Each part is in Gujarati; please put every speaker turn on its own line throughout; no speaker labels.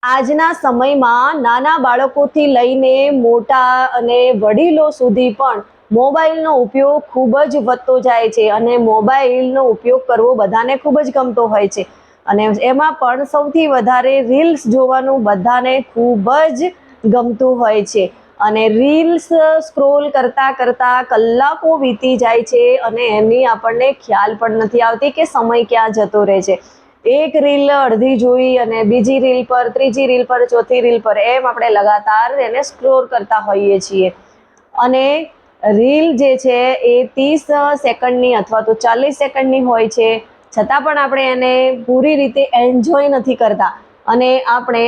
આજના સમયમાં નાના બાળકોથી લઈને મોટા અને વડીલો સુધી પણ મોબાઈલનો ઉપયોગ ખૂબ જ વધતો જાય છે અને મોબાઈલનો ઉપયોગ કરવો બધાને ખૂબ જ ગમતો હોય છે અને એમાં પણ સૌથી વધારે રીલ્સ જોવાનું બધાને ખૂબ જ ગમતું હોય છે અને રીલ્સ સ્ક્રોલ કરતા કરતા કલાકો વીતી જાય છે અને એની આપણને ખ્યાલ પણ નથી આવતી કે સમય ક્યાં જતો રહે છે। એક રીલ અડધી જોઈ અને બીજી રીલ પર, ત્રીજી રીલ પર, ચોથી રીલ પર, એમ આપણે લગાતાર એને સ્ક્રોલ કરતા હોઈએ છીએ અને રીલ જે છે એ 30 સેકન્ડની અથવા તો 40 સેકન્ડની હોય છે, છતાં પણ આપણે એને પૂરી રીતે એન્જોય નથી કરતા અને આપણે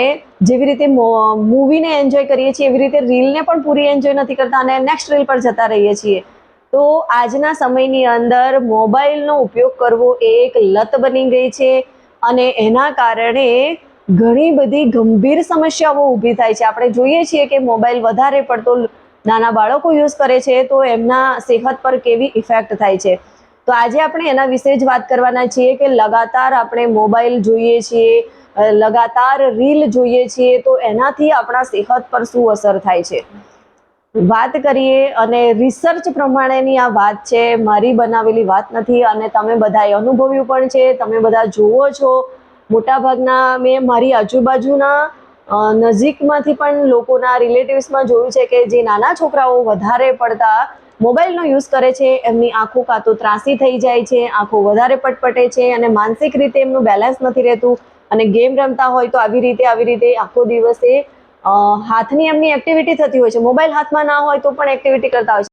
જેવી રીતે મૂવીને એન્જોય કરીએ છીએ એવી રીતે રીલને પણ પૂરી એન્જોય નથી કરતા અને નેક્સ્ટ રીલ પર જતા રહીએ છીએ। તો આજના સમયની અંદર મોબાઈલનો ઉપયોગ કરવો એ એક લત બની ગઈ છે અને એના કારણે ઘણી બધી ગંભીર સમસ્યાઓ ઊભી થાય છે। આપણે જોઈએ છીએ કે મોબાઈલ વધારે પડતો નાના બાળકો યુઝ કરે છે તો એમના સેહત પર કેવી ઇફેક્ટ થાય છે। તો આજે આપણે એના વિશે જ વાત કરવાના છીએ કે લગાતાર આપણે મોબાઈલ જોઈએ છીએ, લગાતાર રીલ જોઈએ છીએ તો એનાથી આપણા સેહત પર શું અસર થાય છે વાત કરીએ। અને રિસર્ચ પ્રમાણેની આ વાત છે, મારી બનાવેલી વાત નથી અને તમે બધાએ અનુભવ્યું પણ છે, તમે બધા જુઓ છો। મોટાભાગના મેં મારી આજુબાજુના નજીકમાંથી પણ લોકોના રિલેટિવ્સમાં જોયું છે કે જે નાના છોકરાઓ વધારે પડતા મોબાઈલનો યુઝ કરે છે એમની આંખો કાં તો ત્રાસી થઈ જાય છે, આંખો વધારે પટપટે છે અને માનસિક રીતે એમનું બેલેન્સ નથી રહેતું અને ગેમ રમતા હોય તો આવી રીતે આખો દિવસે હાથની એમની એક્ટિવિટી થતી હોય છે, મોબાઈલ હાથમાં ના હોય તો પણ એક્ટિવિટી કરતા હોય છે।